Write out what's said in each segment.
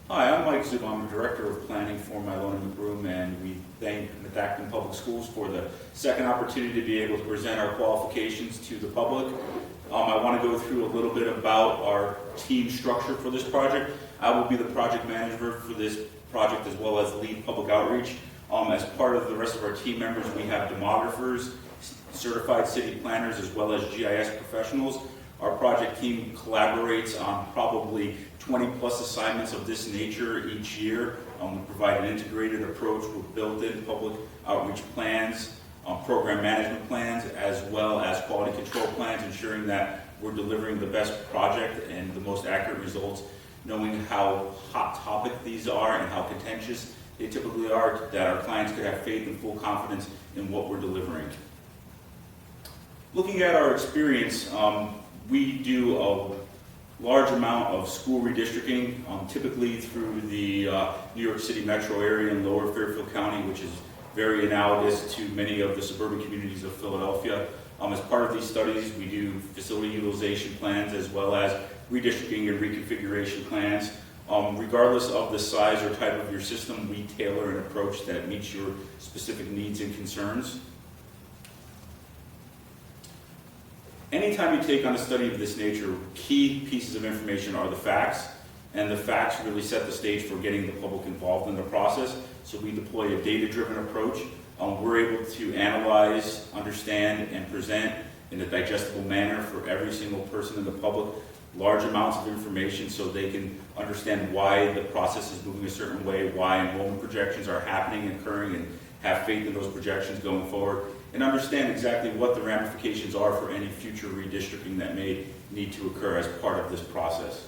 Hi, I'm Mike Zub. I'm the Director of Planning for Mylona McBroom, and we thank Methacton Public Schools for the second opportunity to be able to present our qualifications to the public. I want to go through a little bit about our team structure for this project. I will be the project manager for this project as well as lead public outreach. As part of the rest of our team members, we have demographers, certified city planners, as well as GIS professionals. Our project team collaborates on probably 20 plus assignments of this nature each year. We provide an integrated approach with built-in public outreach plans, program management plans, as well as quality control plans, ensuring that we're delivering the best project and the most accurate results, knowing how hot topic these are and how contentious they typically are, that our clients could have faith and full confidence in what we're delivering. Looking at our experience, we do a large amount of school redistricting, typically through the New York City metro area and lower Fairfield County, which is very analogous to many of the suburban communities of Philadelphia. As part of these studies, we do facility utilization plans as well as redistricting and reconfiguration plans. Regardless of the size or type of your system, we tailor an approach that meets your specific needs and concerns. Anytime you take on a study of this nature, key pieces of information are the facts, and the facts really set the stage for getting the public involved in the process. So we deploy a data-driven approach. We're able to analyze, understand, and present in a digestible manner for every single person in the public large amounts of information so they can understand why the process is moving a certain way, why enrollment projections are happening and occurring, and have faith in those projections going forward, and understand exactly what the ramifications are for any future redistricting that may need to occur as part of this process.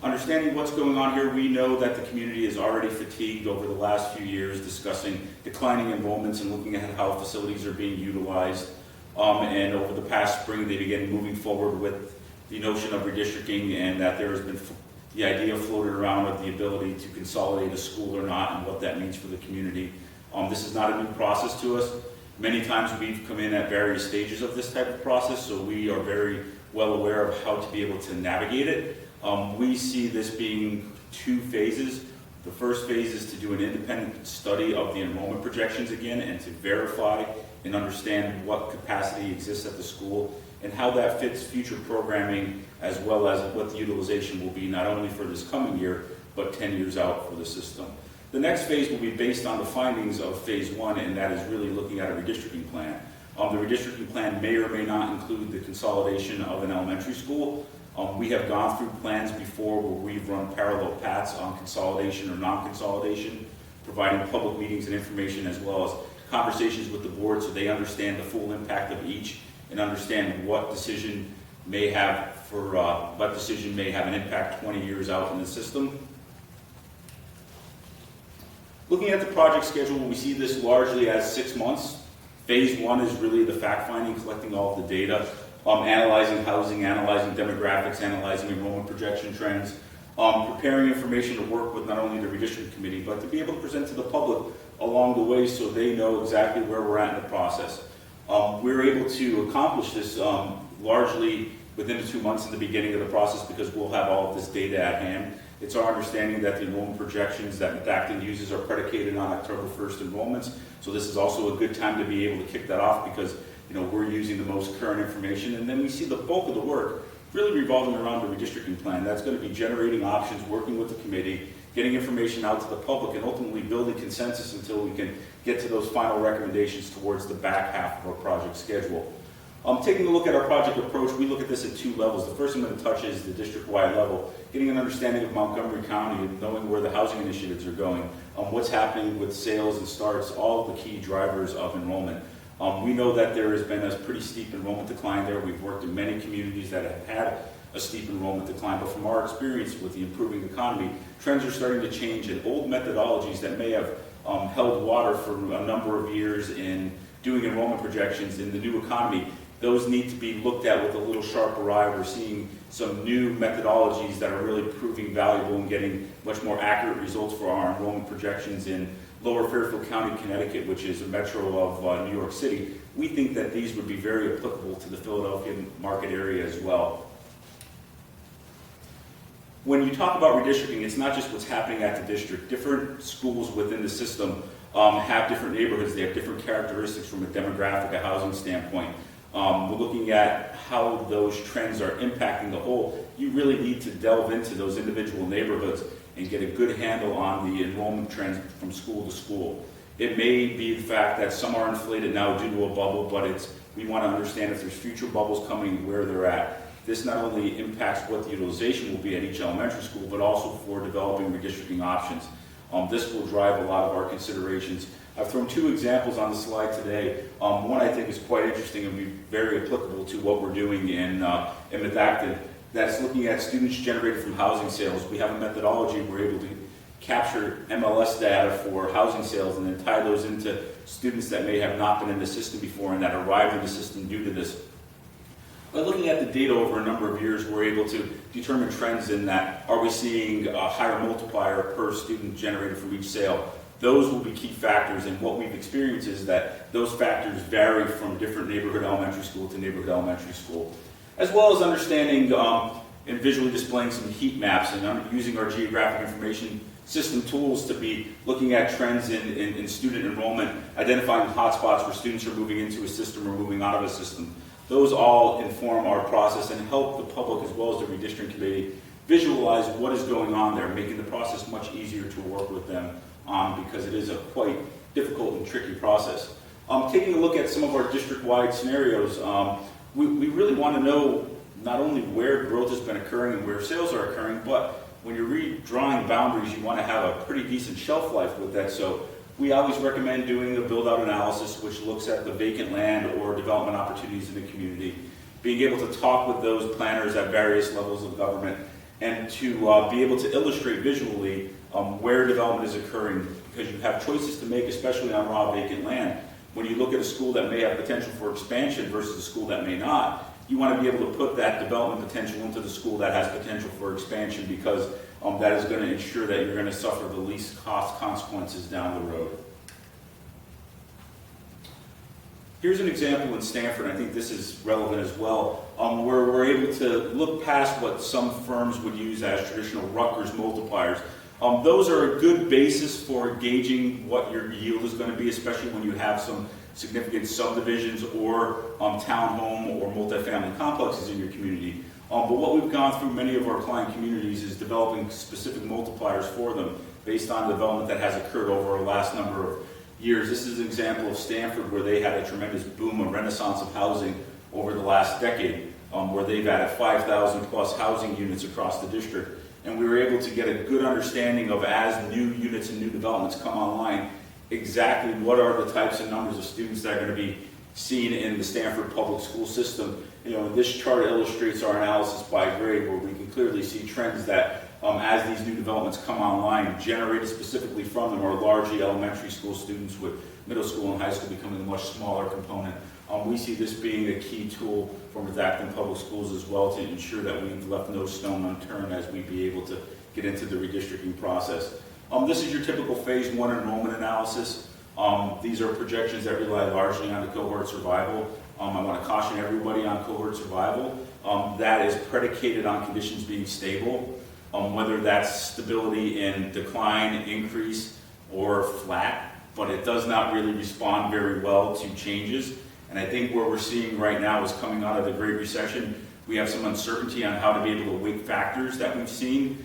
Understanding what's going on here, we know that the community is already fatigued over the last few years discussing declining enrollments and looking at how facilities are being utilized. And over the past spring, they began moving forward with the notion of redistricting, and that there has been the idea floated around of the ability to consolidate a school or not and what that means for the community. This is not a new process to us. Many times we've come in at various stages of this type of process, so we are very well aware of how to be able to navigate it. We see this being two phases. The first phase is to do an independent study of the enrollment projections again and to verify and understand what capacity exists at the school and how that fits future programming, as well as what the utilization will be not only for this coming year, but 10 years out for the system. The next phase will be based on the findings of phase one, and that is really looking at a redistricting plan. The redistricting plan may or may not include the consolidation of an elementary school. We have gone through plans before where we've run parallel paths on consolidation or non-consolidation, providing public meetings and information as well as conversations with the board so they understand the full impact of each and understand what decision may have an impact 20 years out in the system. Looking at the project schedule, we see this largely as 6 months. Phase one is really the fact-finding, collecting all of the data, analyzing housing, analyzing demographics, analyzing enrollment projection trends, preparing information to work with not only the redistricting committee, but to be able to present to the public along the way so they know exactly where we're at in the process. We're able to accomplish this largely within the 2 months in the beginning of the process because we'll have all of this data at hand. It's our understanding that the enrollment projections that Methacton uses are predicated on October 1st enrollments, so this is also a good time to be able to kick that off because we're using the most current information. And then we see the bulk of the work really revolving around the redistricting plan. That's going to be generating options, working with the committee, getting information out to the public, and ultimately building consensus until we can get to those final recommendations towards the back half of our project schedule. Taking a look at our project approach, we look at this at two levels. The first I'm going to touch is the district-wide level, getting an understanding of Montgomery County and knowing where the housing initiatives are going, what's happening with sales and starts, all of the key drivers of enrollment. We know that there has been a pretty steep enrollment decline there. We've worked in many communities that have had a steep enrollment decline, but from our experience with the improving economy, trends are starting to change, and old methodologies that may have held water for a number of years in doing enrollment projections in the new economy, those need to be looked at with a little sharper eye. We're seeing some new methodologies that are really proving valuable and getting much more accurate results for our enrollment projections in lower Fairfield County, Connecticut, which is a metro of New York City. We think that these would be very applicable to the Philadelphia market area as well. when you talk about redistricting, it's not just what's happening at the district. Different schools within the system have different neighborhoods. They have different characteristics from a demographic, a housing standpoint. We're looking at how those trends are impacting the whole. You really need to delve into those individual neighborhoods and get a good handle on the enrollment trends from school to school. It may be the fact that some are inflated now due to a bubble, but we want to understand if there's future bubbles coming, where they're at. This not only impacts what the utilization will be at each elementary school, but also for developing redistricting options. This will drive a lot of our considerations. I've thrown two examples on the slide today. One I think is quite interesting and be very applicable to what we're doing in Medacton. That's looking at students generated from housing sales. We have a methodology we're able to capture MLS data for housing sales and then tie those into students that may have not been in the system before and that arrived in the system due to this. By looking at the data over a number of years, we're able to determine trends in that. Are we seeing a higher multiplier per student generated from each sale? Those will be key factors, and what we've experienced is that those factors vary from different neighborhood elementary school to neighborhood elementary school. As well as understanding and visually displaying some heat maps and using our geographic information system tools to be looking at trends in student enrollment, identifying hotspots where students are moving into a system or moving out of a system. Those all inform our process and help the public as well as the redistricting committee visualize what is going on there, making the process much easier to work with them on because it is a quite difficult and tricky process. Taking a look at some of our district-wide scenarios, we really want to know not only where growth has been occurring and where sales are occurring, but when you're redrawing boundaries, you want to have a pretty decent shelf life with that. So we always recommend doing a build-out analysis, which looks at the vacant land or development opportunities in the community, being able to talk with those planners at various levels of government, and to be able to illustrate visually where development is occurring, because you have choices to make, especially on raw vacant land. When you look at a school that may have potential for expansion versus a school that may not, you want to be able to put that development potential into the school that has potential for expansion, because that is going to ensure that you're going to suffer the least cost consequences down the road. Here's an example in Stanford, I think this is relevant as well, where we're able to look past what some firms would use as traditional Rutgers multipliers. Those are a good basis for gauging what your yield is going to be, especially when you have some significant subdivisions or townhome or multifamily complexes in your community. But what we've gone through many of our client communities is developing specific multipliers for them based on development that has occurred over the last number of years. This is an example of Stanford, where they had a tremendous boom, a renaissance of housing over the last decade, where they've added 5,000 plus housing units across the district. And we were able to get a good understanding of, as new units and new developments come online, exactly what are the types and numbers of students that are going to be seen in the Stanford public school system. This chart illustrates our analysis by grade, where we can clearly see trends that, as these new developments come online, generated specifically from them are largely elementary school students, with middle school and high school becoming a much smaller component. We see this being a key tool for Medacton Public Schools as well, to ensure that we've left no stone unturned as we be able to get into the redistricting process. This is your typical phase one enrollment analysis. These are projections that rely largely on the cohort survival. I want to caution everybody on cohort survival. That is predicated on conditions being stable, whether that's stability in decline, increase, or flat, but it does not really respond very well to changes. And I think what we're seeing right now is, coming out of the Great Recession, we have some uncertainty on how to be able to weight factors that we've seen.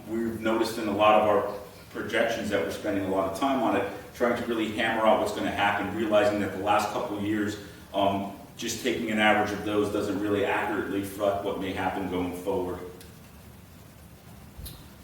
We've noticed in a lot of our projections that we're spending a lot of time on it, trying to really hammer out what's going to happen, realizing that the last couple of years, just taking an average of those doesn't really accurately reflect what may happen going forward.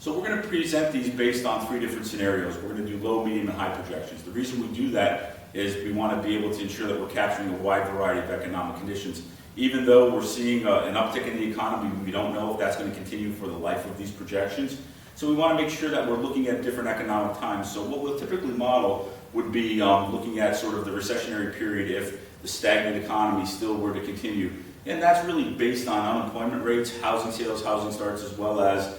So we're going to present these based on three different scenarios. We're going to do low, medium, and high projections. The reason we do that is we want to be able to ensure that we're capturing a wide variety of economic conditions. Even though we're seeing an uptick in the economy, we don't know if that's going to continue for the life of these projections. So we want to make sure that we're looking at different economic times. So what we'll typically model would be looking at sort of the recessionary period if the stagnant economy still were to continue. And that's really based on unemployment rates, housing sales, housing starts, as well as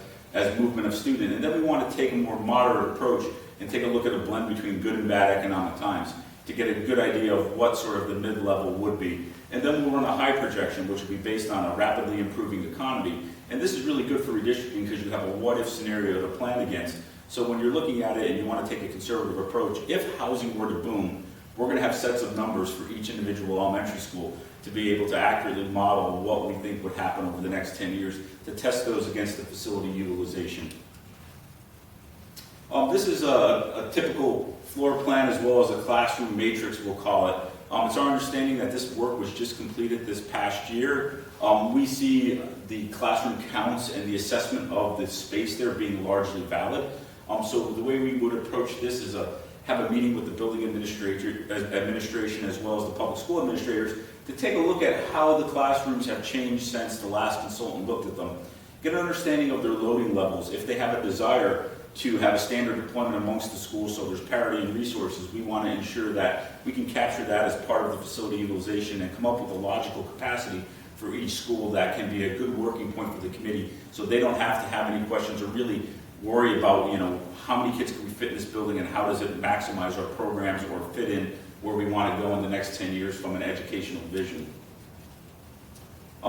movement of student. And then we want to take a more moderate approach and take a look at a blend between good and bad economic times to get a good idea of what sort of the mid-level would be. And then we'll run a high projection, which will be based on a rapidly improving economy. And this is really good for redistricting because you have a what-if scenario to plan against. So when you're looking at it and you want to take a conservative approach, if housing were to boom, we're going to have sets of numbers for each individual elementary school to be able to accurately model what we think would happen over the next 10 years to test those against the facility utilization. This is a typical floor plan as well as a classroom matrix, we'll call it. It's our understanding that this work was just completed this past year. We see the classroom counts and the assessment of the space there being largely valid. So the way we would approach this is have a meeting with the building administration as well as the public school administrators to take a look at how the classrooms have changed since the last consultant looked at them. Get an understanding of their loading levels. If they have a desire to have a standard deployment amongst the schools so there's parity in resources, we want to ensure that we can capture that as part of the facility utilization and come up with a logical capacity for each school that can be a good working point for the committee so they don't have to have any questions or really worry about, how many kids can we fit in this building and how does it maximize our programs or fit in where we want to go in the next 10 years from an educational vision.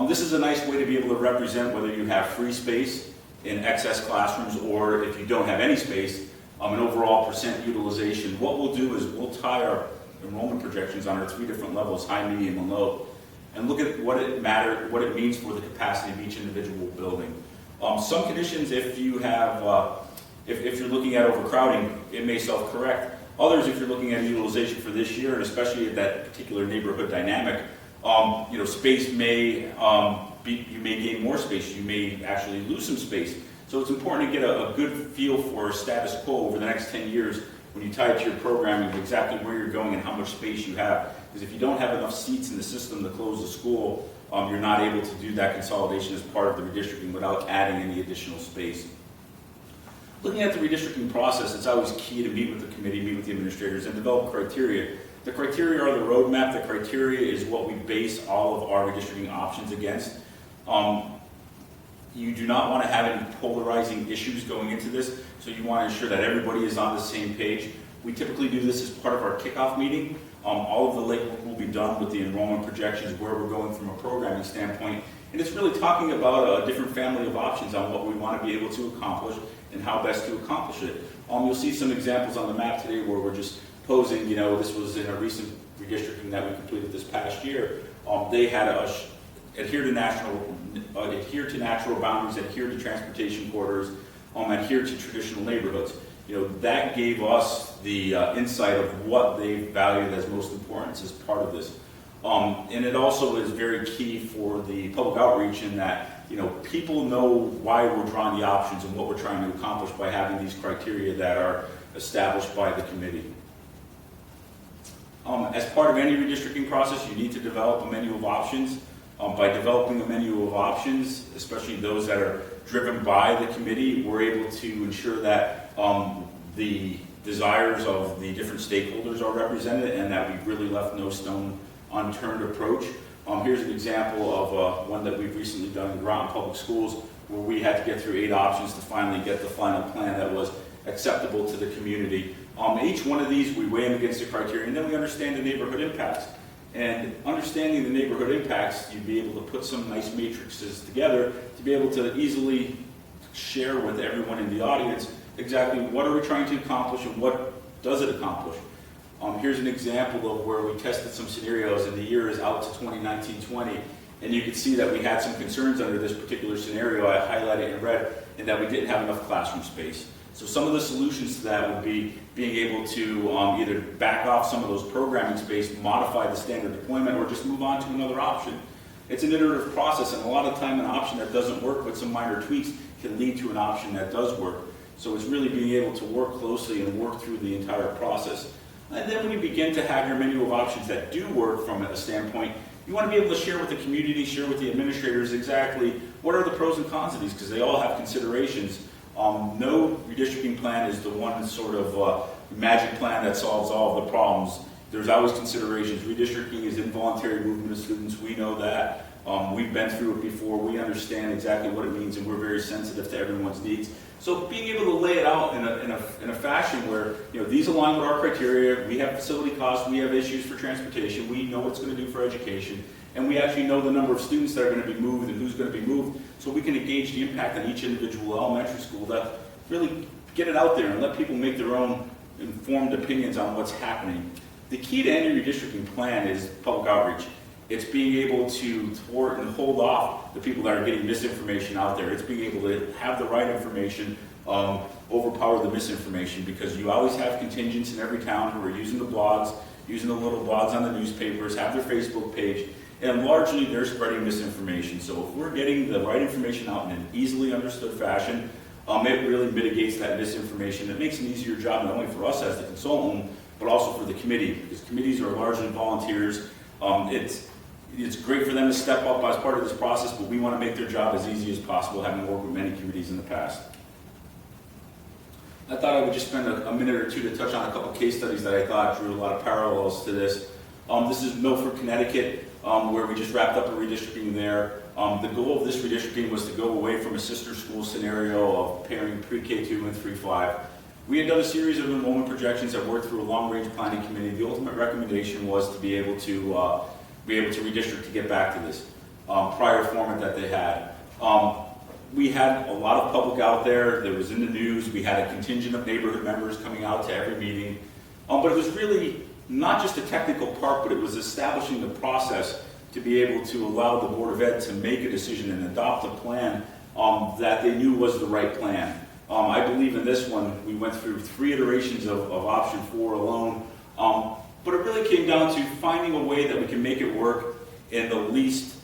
This is a nice way to be able to represent whether you have free space in excess classrooms or if you don't have any space, an overall percent utilization. What we'll do is we'll tie our enrollment projections on our 3 different levels, high, medium, and low, and look at what it means for the capacity of each individual building. Some conditions, if you have, if you're looking at overcrowding, it may self-correct. Others, if you're looking at utilization for this year, and especially at that particular neighborhood dynamic, space may, you may gain more space, you may actually lose some space. So it's important to get a good feel for status quo over the next 10 years when you tie it to your programming of exactly where you're going and how much space you have. Because if you don't have enough seats in the system to close the school, you're not able to do that consolidation as part of the redistricting without adding any additional space. Looking at the redistricting process, it's always key to meet with the committee, meet with the administrators, and develop criteria. The criteria are the roadmap. The criteria is what we base all of our redistricting options against. You do not want to have any polarizing issues going into this, so you want to ensure that everybody is on the same page. We typically do this as part of our kickoff meeting. All of the legwork will be done with the enrollment projections, where we're going from a programming standpoint, and it's really talking about a different family of options on what we want to be able to accomplish and how best to accomplish it. You'll see some examples on the map today where we're just posing, this was in a recent redistricting that we completed this past year. They had adhere to natural boundaries, adhere to transportation corridors, adhere to traditional neighborhoods. That gave us the insight of what they valued as most important as part of this. And it also is very key for the public outreach in that, people know why we're drawing the options and what we're trying to accomplish by having these criteria that are established by the committee. As part of any redistricting process, you need to develop a menu of options. By developing a menu of options, especially those that are driven by the committee, we're able to ensure that the desires of the different stakeholders are represented and that we've really left no stone unturned approach. Here's an example of one that we've recently done in Groton Public Schools, where we had to get through 8 options to finally get the final plan that was acceptable to the community. Each one of these, we weigh them against the criteria, and then we understand the neighborhood impacts. And understanding the neighborhood impacts, you'd be able to put some nice matrices together to be able to easily share with everyone in the audience exactly what are we trying to accomplish and what does it accomplish. Here's an example of where we tested some scenarios, and the year is out to 2019-20, and you can see that we had some concerns under this particular scenario. I highlighted in red, and that we didn't have enough classroom space. So some of the solutions to that would be being able to either back off some of those programming space, modify the standard deployment, or just move on to another option. It's an iterative process, and a lot of time an option that doesn't work with some minor tweaks can lead to an option that does work. So it's really being able to work closely and work through the entire process. And then when you begin to have your menu of options that do work from a standpoint, you want to be able to share with the community, share with the administrators exactly what are the pros and cons of these, because they all have considerations. No redistricting plan is the one sort of magic plan that solves all of the problems. There's always considerations. Redistricting is involuntary movement of students. We know that. We've been through it before. We understand exactly what it means, and we're very sensitive to everyone's needs. So being able to lay it out in a fashion where these align with our criteria, we have facility costs, we have issues for transportation, we know what it's going to do for education, and we actually know the number of students that are going to be moved and who's going to be moved, so we can engage the impact on each individual elementary school to really get it out there and let people make their own informed opinions on what's happening. The key to any redistricting plan is public outreach. It's being able to thwart and hold off the people that are getting misinformation out there. It's being able to have the right information, overpower the misinformation, because you always have contingents in every town who are using the blogs, using the little blogs on the newspapers, have their Facebook page, and largely they're spreading misinformation. So if we're getting the right information out in an easily understood fashion, it really mitigates that misinformation. It makes an easier job not only for us as the consultant, but also for the committee, because committees are largely volunteers. It's great for them to step up as part of this process, but we want to make their job as easy as possible, having worked with many committees in the past. I thought I would just spend a minute or two to touch on a couple case studies that I thought drew a lot of parallels to this. This is Milford, Connecticut, where we just wrapped up a redistricting there. The goal of this redistricting was to go away from a sister school scenario of pairing pre-K2 and 3-5. We had done a series of enrollment projections that worked through a long-range planning committee. The ultimate recommendation was to be able to redistrict to get back to this prior format that they had. We had a lot of public out there. That was in the news. We had a contingent of neighborhood members coming out to every meeting. But it was really not just a technical part, but it was establishing the process to be able to allow the Board of Ed to make a decision and adopt a plan that they knew was the right plan. I believe in this one, we went through 3 iterations of option 4 alone, but it really came down to finding a way that we can make it work in the least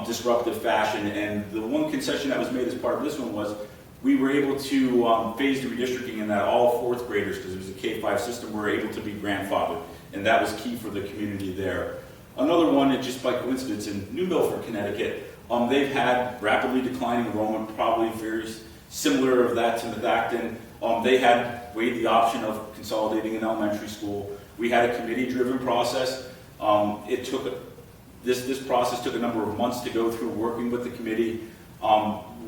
disruptive fashion. And the one concession that was made as part of this one was we were able to phase the redistricting in that all 4th graders, because it was a K-5 system, were able to be grandfathered, and that was key for the community there. Another one, and just by coincidence, in New Milford, Connecticut, they've had rapidly declining enrollment, probably very similar of that to Methacton. They had weighed the option of consolidating an elementary school. We had a committee-driven process. This process took a number of months to go through, working with the committee.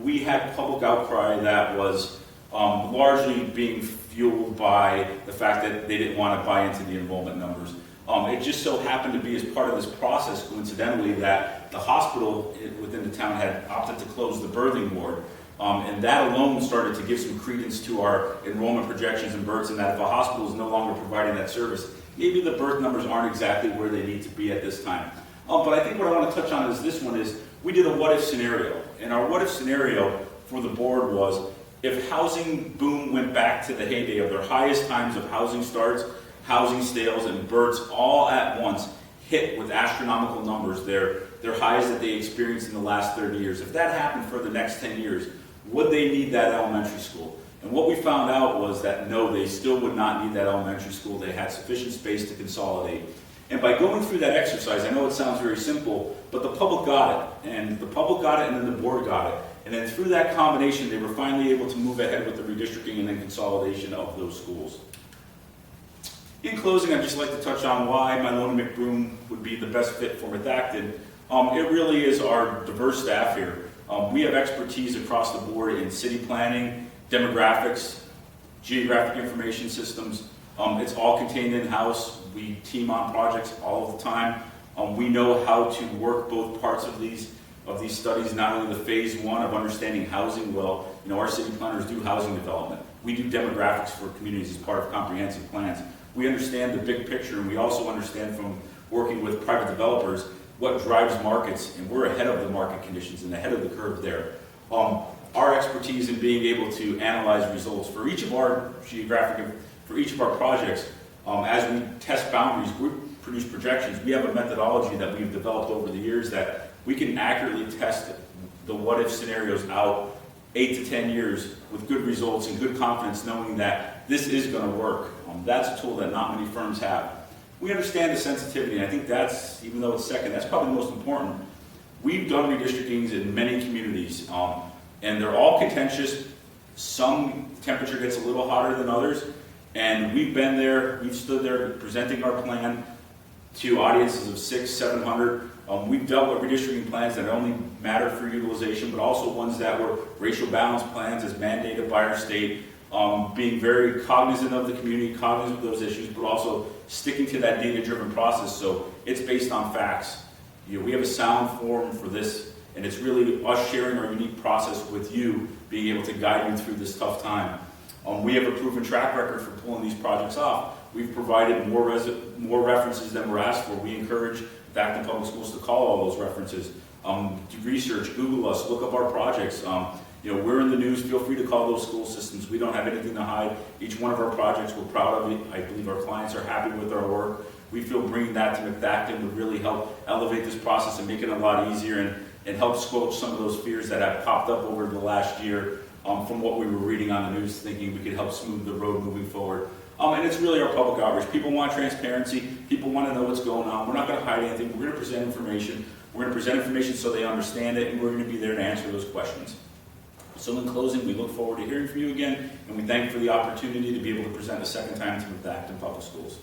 We had public outcry that was largely being fueled by the fact that they didn't want to buy into the enrollment numbers. It just so happened to be as part of this process, coincidentally, that the hospital within the town had opted to close the birthing ward. And that alone started to give some credence to our enrollment projections and births, and that if a hospital is no longer providing that service, maybe the birth numbers aren't exactly where they need to be at this time. But I think what I want to touch on is this one is, we did a what-if scenario. And our what-if scenario for the board was, if housing boom went back to the heyday of their highest times of housing starts, housing sales, and births all at once hit with astronomical numbers, their highs that they experienced in the last 30 years. If that happened for the next 10 years, would they need that elementary school? And what we found out was that no, they still would not need that elementary school. They had sufficient space to consolidate. And by going through that exercise, I know it sounds very simple, but the public got it. And the public got it, and then the board got it. And then through that combination, they were finally able to move ahead with the redistricting and then consolidation of those schools. In closing, I'd just like to touch on why Mylona McBroom would be the best fit for Methacton. It really is our diverse staff here. We have expertise across the board in city planning, demographics, geographic information systems. It's all contained in-house. We team on projects all of the time. We know how to work both parts of these studies, not only the phase 1 of understanding housing well. Our city planners do housing development. We do demographics for communities as part of comprehensive plans. We understand the big picture, and we also understand from working with private developers what drives markets, and we're ahead of the market conditions and ahead of the curve there. Our expertise in being able to analyze results for each of our projects, as we test boundaries, we produce projections. We have a methodology that we've developed over the years that we can accurately test the what-if scenarios out 8 to 10 years with good results and good confidence, knowing that this is going to work. That's a tool that not many firms have. We understand the sensitivity, and I think that's, even though it's second, that's probably the most important. We've done redistrictings in many communities, and they're all contentious. Some temperature gets a little hotter than others, and we've been there, we've stood there presenting our plan to audiences of 600, 700. We've dealt with redistricting plans that only matter for utilization, but also ones that were racial balance plans as mandated by our state, being very cognizant of the community, cognizant of those issues, but also sticking to that data-driven process. So it's based on facts. We have a sound forum for this, and it's really us sharing our unique process with you, being able to guide you through this tough time. We have a proven track record for pulling these projects off. We've provided more references than we're asked for. We encourage Acton Public Schools to call all those references. Do research, Google us, look up our projects. We're in the news. Feel free to call those school systems. We don't have anything to hide. Each one of our projects, we're proud of it. I believe our clients are happy with our work. We feel bringing that to McDacton would really help elevate this process and make it a lot easier and help squelch some of those fears that have popped up over the last year from what we were reading on the news, thinking we could help smooth the road moving forward. And it's really our public outreach. People want transparency. People want to know what's going on. We're not going to hide anything. We're going to present information. We're going to present information so they understand it, and we're going to be there to answer those questions. So in closing, we look forward to hearing from you again, and we thank you for the opportunity to be able to present a second time to McDacton Public Schools.